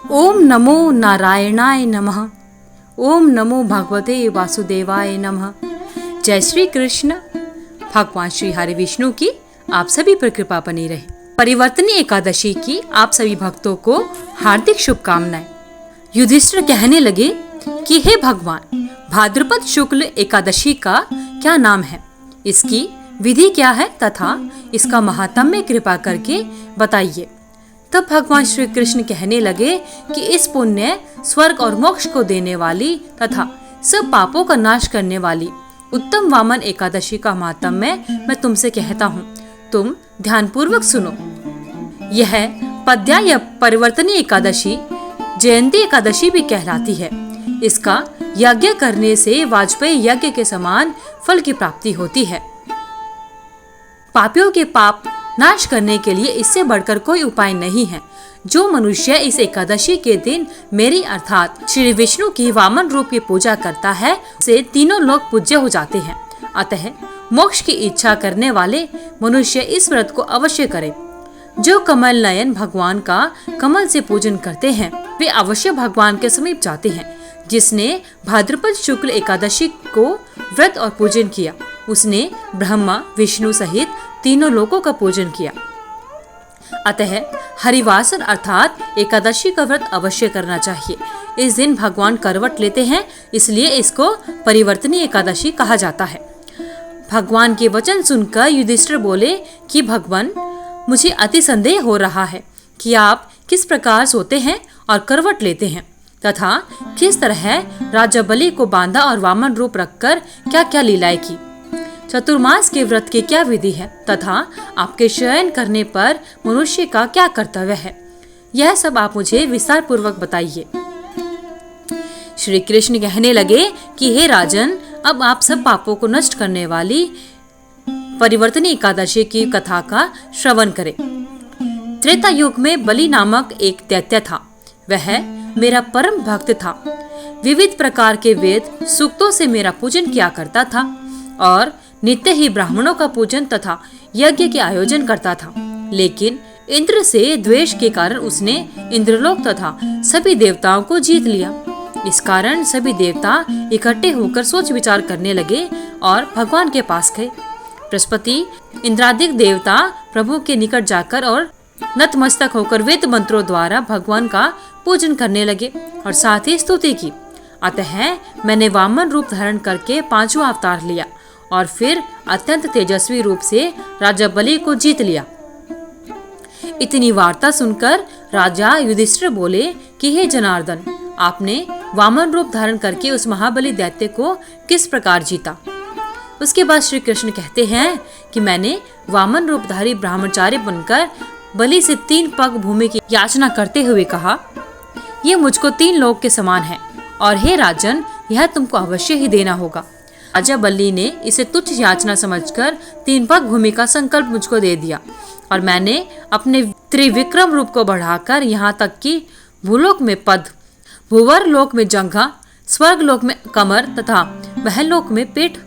ओम नमो नारायणाय नमः। ओम नमो भगवते वासुदेवाय नमः। जय श्री कृष्ण। भगवान श्री हरि विष्णु की आप सभी पर कृपा बनी रहे। परिवर्तनी एकादशी की आप सभी भक्तों को हार्दिक शुभकामनाएं। युधिष्ठिर कहने लगे कि हे भगवान, भाद्रपद शुक्ल एकादशी का क्या नाम है, इसकी विधि क्या है तथा इसका महात्म्य कृपा करके बताइए। तब भगवान श्री कृष्ण कहने लगे कि इस पुण्य, स्वर्ग और मोक्ष को देने वाली तथा सब पापों का नाश करने वाली उत्तम वामन एकादशी का महात्म्य मैं तुमसे कहता हूँ, तुम ध्यानपूर्वक सुनो। यह पद्या या परिवर्तनी एकादशी जयंती एकादशी भी कहलाती है। इसका यज्ञ करने से वाजपेयी यज्ञ के समान फल की प्राप्ति होती है। पापियों के पाप नाश करने के लिए इससे बढ़कर कोई उपाय नहीं है। जो मनुष्य इस एकादशी के दिन मेरी अर्थात श्री विष्णु की वामन रूप की पूजा करता है, उसे तीनों लोग पूज्य हो जाते हैं। अतः मोक्ष की इच्छा करने वाले मनुष्य इस व्रत को अवश्य करें। जो कमल नयन भगवान का कमल से पूजन करते हैं, वे अवश्य भगवान के समीप जाते हैं। जिसने भाद्रपद शुक्ल एकादशी को व्रत और पूजन किया, उसने ब्रह्मा विष्णु सहित तीनों लोकों का पूजन किया। अतः हरिवासर अर्थात एकादशी का व्रत अवश्य करना चाहिए। इस दिन भगवान करवट लेते हैं, इसलिए इसको परिवर्तनी एकादशी कहा जाता है। भगवान के वचन सुनकर युधिष्ठिर बोले कि भगवान, मुझे अति संदेह हो रहा है कि आप किस प्रकार सोते हैं और करवट लेते हैं तथा किस तरह राजा बलि को बांधा और वामन रूप रखकर क्या क्या लीलाएं की। चतुर्मास के व्रत की क्या विधि है तथा आपके शयन करने पर मनुष्य का क्या कर्तव्य है, यह सब आप मुझे विस्तार पूर्वक बताइए। श्री कृष्ण कहने लगे कि हे राजन, अब आप सब पापों को नष्ट करने वाली परिवर्तनी एकादशी की कथा का श्रवण करें। त्रेता युग में बलि नामक एक दैत्य था। वह मेरा परम भक्त था। विविध प्रकार के वेद सूक्तों से मेरा पूजन किया करता था और नित्य ही ब्राह्मणों का पूजन तथा यज्ञ के आयोजन करता था। लेकिन इंद्र से द्वेष के कारण उसने इंद्रलोक तथा सभी देवताओं को जीत लिया। इस कारण सभी देवता इकट्ठे होकर सोच विचार करने लगे और भगवान के पास गए। बृहस्पति इंद्रादिक देवता प्रभु के निकट जाकर और नतमस्तक होकर वेद मंत्रों द्वारा भगवान का पूजन करने लगे और साथ ही स्तुति की। अतः मैंने वामन रूप धारण करके 5वां अवतार लिया और फिर अत्यंत तेजस्वी रूप से राजा बलि को जीत लिया। इतनी वार्ता सुनकर राजा युधिष्ठिर बोले कि हे जनार्दन, आपने वामन रूप धारण करके उस महाबली दैत्य को किस प्रकार जीता। उसके बाद श्री कृष्ण कहते हैं कि मैंने वामन रूपधारी ब्रह्मचारी बनकर बलि से 3 पग भूमि की याचना करते हुए कहा, ये मुझको 3 लोक के समान है और हे राजन, यह तुमको अवश्य ही देना होगा। राजा बलि ने इसे तुच्छ याचना समझकर 3 पग भूमि का संकल्प मुझको दे दिया और मैंने अपने त्रिविक्रम रूप को बढ़ाकर यहाँ तक कि भूलोक में पद, भूवर लोक में जंघा, स्वर्ग लोक में कमर तथा महलोक में पेट,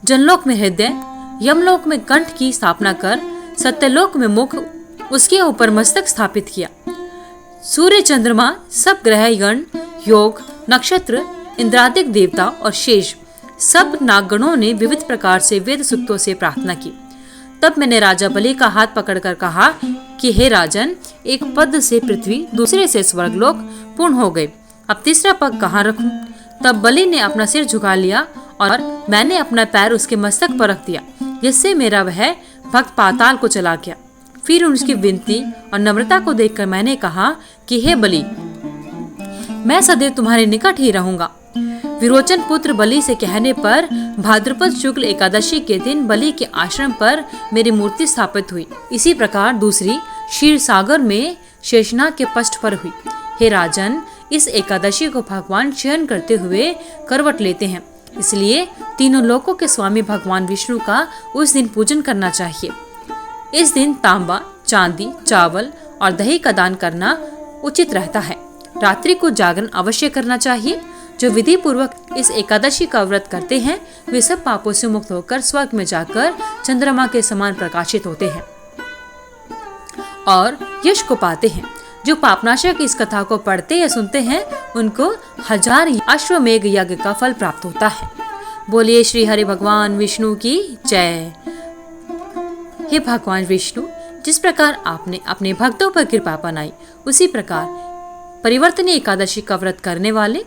जनलोक में हृदय, यमलोक में कंठ की स्थापना कर सत्यलोक में मुख, उसके ऊपर मस्तक स्थापित किया। सूर्य चंद्रमा, सब ग्रह गण, योग, नक्षत्र, इंद्रादिक देवता और शेष सब नागगणों ने विविध प्रकार से वेद सूक्तों से प्रार्थना की। तब मैंने राजा बलि का हाथ पकड़कर कहा कि हे राजन, एक पद से पृथ्वी, दूसरे से स्वर्गलोक पूर्ण हो गए। अब तीसरा पग कहाँ रखूं? तब बलि ने अपना सिर झुका लिया और मैंने अपना पैर उसके मस्तक पर रख दिया, जिससे मेरा वह भक्त पाताल को चला गया। फिर उसकी विनती और नम्रता को देखकर मैंने कहा कि हे बलि, मैं सदैव तुम्हारे निकट ही रहूंगा। विरोचन पुत्र बलि से कहने पर भाद्रपद शुक्ल एकादशी के दिन बलि के आश्रम पर मेरी मूर्ति स्थापित हुई। इसी प्रकार दूसरी क्षीर सागर में शेषनाग के पष्ठ पर हुई। हे राजन, इस एकादशी को भगवान शयन करते हुए करवट लेते हैं, इसलिए तीनों लोकों के स्वामी भगवान विष्णु का उस दिन पूजन करना चाहिए। इस दिन तांबा, चांदी, चावल और दही का दान करना उचित रहता है। रात्रि को जागरण अवश्य करना चाहिए। जो विधि पूर्वक इस एकादशी का व्रत करते हैं, वे सब पापों से मुक्त होकर स्वर्ग में जाकर चंद्रमा के समान प्रकाशित होते हैं और यश को पाते हैं। जो पापनाशक इस कथा को पढ़ते या सुनते हैं उनको 1000 अश्वमेघ यज्ञ का फल प्राप्त होता है। बोलिए श्री हरि भगवान विष्णु की जय। हे भगवान विष्णु, जिस प्रकार आपने अपने भक्तों पर कृपा बनाई, उसी प्रकार परिवर्तनीय एकादशी का व्रत करने वाले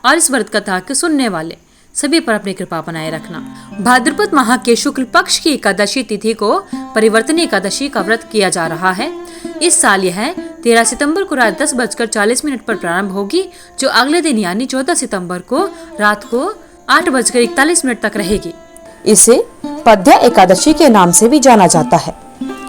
और इस व्रत कथा के सुनने वाले सभी पर अपनी कृपा बनाए रखना। भाद्रपद माह के शुक्ल पक्ष की एकादशी तिथि को परिवर्तनीय एकादशी का व्रत किया जा रहा है। इस साल यह 13 सितंबर को रात 10:40 पर प्रारंभ होगी, जो अगले दिन यानी 14 सितंबर को रात को 8:41 तक रहेगी। इसे पद्या एकादशी के नाम से भी जाना जाता है।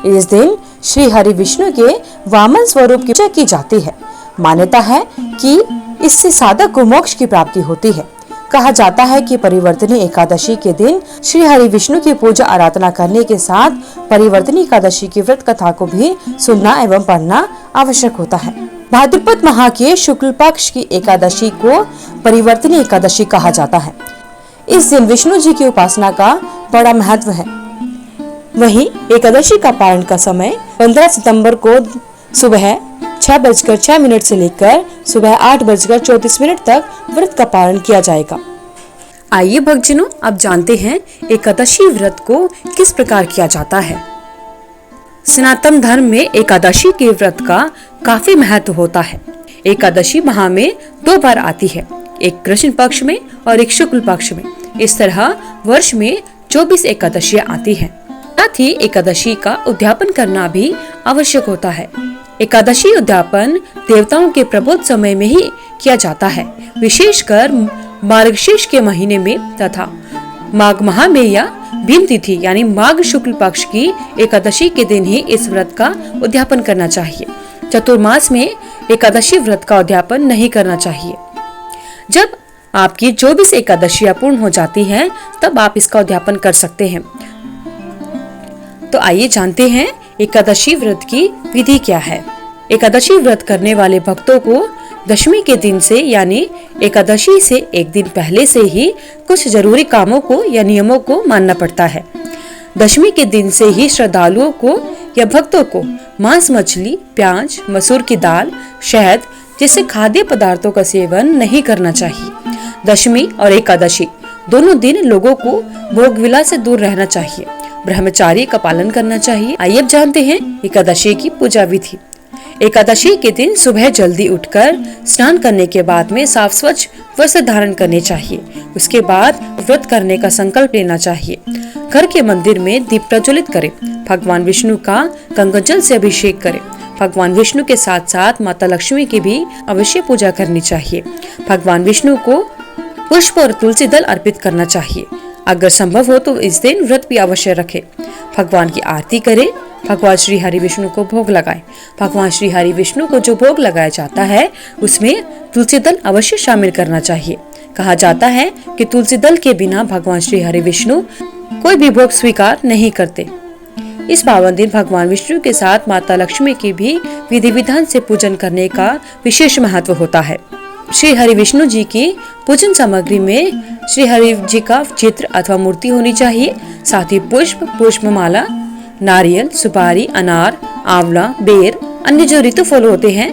इस दिन श्री हरि विष्णु के वामन स्वरूप की पूजा की जाती है। मान्यता है कि इससे साधक को मोक्ष की प्राप्ति होती है। कहा जाता है कि परिवर्तनीय एकादशी के दिन श्री हरि विष्णु की पूजा आराधना करने के साथ परिवर्तनीय एकादशी की व्रत कथा को भी सुनना एवं पढ़ना आवश्यक होता है। भाद्रपद माह के शुक्ल पक्ष की एकादशी को परिवर्तनीय एकादशी कहा जाता है। इस दिन विष्णु जी की उपासना का बड़ा महत्व है। वहीं एकादशी का पारण का समय 15 सितंबर को सुबह 6:06 से लेकर सुबह 8:34 तक व्रत का पारण किया जाएगा। आइए भक्तजनों, अब जानते हैं एकादशी व्रत को किस प्रकार किया जाता है। सनातन धर्म में एकादशी के व्रत का काफी महत्व होता है। एकादशी माह में 2 बार आती है, एक कृष्ण पक्ष में और एक शुक्ल पक्ष में। इस तरह वर्ष में 24 एकादशियां आती हैं। साथ ही एकादशी का उद्यापन करना भी आवश्यक होता है। एकादशी उद्यापन देवताओं के प्रबोध समय में ही किया जाता है, विशेषकर मार्गशीर्ष के महीने में तथा माघ माह में या भीम तिथि यानी माघ शुक्ल पक्ष की एकादशी के दिन ही इस व्रत का उद्यापन करना चाहिए। चतुर्मास में एकादशी व्रत का उद्यापन नहीं करना चाहिए। जब आपकी 24 एकादशियां पूर्ण हो जाती हैं, तब आप इसका उद्यापन कर सकते हैं। तो आइए जानते हैं एकादशी व्रत की विधि क्या है। एकादशी व्रत करने वाले भक्तों को दशमी के दिन से यानी एकादशी से एक दिन पहले से ही कुछ जरूरी कामों को या नियमों को मानना पड़ता है। दशमी के दिन से ही श्रद्धालुओं को या भक्तों को मांस, मछली, प्याज, मसूर की दाल, शहद जैसे खाद्य पदार्थों का सेवन नहीं करना चाहिए। दशमी और एकादशी दोनों दिन लोगों को भोग विलास से दूर रहना चाहिए, ब्रह्मचार्य का पालन करना चाहिए। आइए अब जानते हैं एकादशी की पूजा विधि। एकादशी के दिन सुबह जल्दी उठकर स्नान करने के बाद में साफ स्वच्छ वस्त्र धारण करने चाहिए। उसके बाद व्रत करने का संकल्प लेना चाहिए। घर के मंदिर में दीप प्रज्वलित करें। भगवान विष्णु का गंगा जल से अभिषेक करें। भगवान विष्णु के साथ साथ माता लक्ष्मी की भी अवश्य पूजा करनी चाहिए। भगवान विष्णु को पुष्प और तुलसी दल अर्पित करना चाहिए। अगर संभव हो तो इस दिन व्रत भी अवश्य रखें। भगवान की आरती करें। भगवान श्री हरि विष्णु को भोग लगाएं। भगवान श्री हरि विष्णु को जो भोग लगाया जाता है उसमें तुलसी दल अवश्य शामिल करना चाहिए। कहा जाता है कि तुलसी दल के बिना भगवान श्री हरि विष्णु कोई भी भोग स्वीकार नहीं करते। इस पावन दिन भगवान विष्णु के साथ माता लक्ष्मी की भी विधि विधान से पूजन करने का विशेष महत्व होता है। श्री हरि विष्णु जी की पूजन सामग्री में श्री हरि जी का चित्र अथवा मूर्ति होनी चाहिए। साथ ही पुष्प, पुष्पमाला, नारियल, सुपारी, अनार, आंवला, बेर, अन्य जो ऋतु फल होते हैं,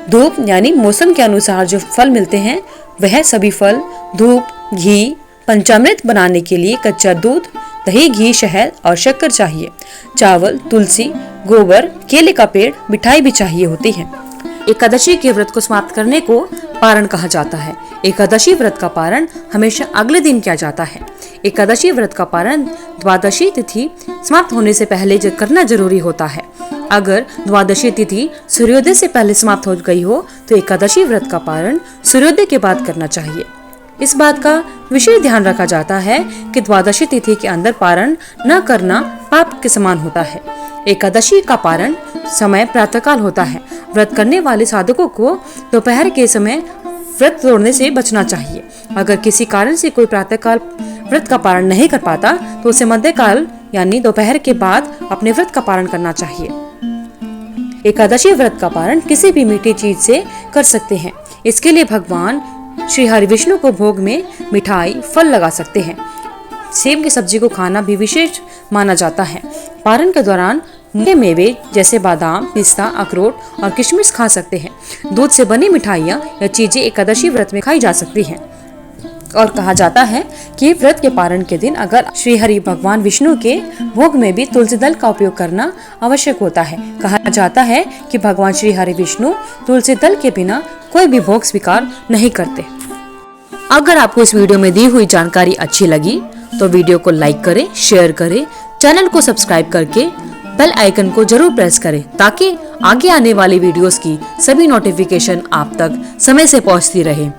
धूप यानी मौसम के अनुसार जो फल मिलते हैं वह सभी फल, धूप, घी, पंचामृत बनाने के लिए कच्चा दूध, दही, घी, शहद और शक्कर चाहिए। चावल, तुलसी, गोबर, केले का पेड़, मिठाई भी चाहिए होती है। एकादशी के व्रत को समाप्त करने को पारण कहा जाता है। एकादशी व्रत का पारण हमेशा अगले दिन किया जाता है। एकादशी व्रत का पारण द्वादशी तिथि समाप्त होने से पहले करना जरूरी होता है। अगर द्वादशी तिथि सूर्योदय से पहले समाप्त हो गई हो तो एकादशी व्रत का पारण सूर्योदय के बाद करना चाहिए। इस बात का विशेष ध्यान रखा जाता है कि द्वादशी तिथि के अंदर पारण न करना पाप के समान होता है। एकादशी का पारण समय प्रातःकाल होता है। व्रत करने वाले साधकों को दोपहर के समय व्रत तोड़ने से बचना चाहिए। अगर किसी कारण से कोई प्रातःकाल व्रत का पारण नहीं कर पाता तो उसे मध्यकाल यानी दोपहर के बाद अपने व्रत का पारण करना चाहिए। एकादशी व्रत का पारण किसी भी मीठी चीज से कर सकते हैं। इसके लिए भगवान श्री हरि विष्णु को भोग में मिठाई, फल लगा सकते हैं। सेब की सब्जी को खाना भी विशेष माना जाता है। पारण के दौरान मीठे मेवे जैसे बादाम, पिस्ता, अखरोट और किशमिश खा सकते हैं। दूध से बनी मिठाइयाँ या चीजें एकादशी व्रत में खाई जा सकती हैं। और कहा जाता है कि व्रत के पारण के दिन अगर श्री हरि भगवान विष्णु के भोग में भी तुलसी दल का उपयोग करना आवश्यक होता है। कहा जाता है कि भगवान श्री हरि विष्णु तुलसी दल के बिना कोई भी भोग स्वीकार नहीं करते। अगर आपको इस वीडियो में दी हुई जानकारी अच्छी लगी तो वीडियो को लाइक करें, शेयर करें, चैनल को सब्सक्राइब करके बेल आइकन को जरूर प्रेस करें ताकि आगे आने वाली वीडियोस की सभी नोटिफिकेशन आप तक समय से पहुंचती रहे।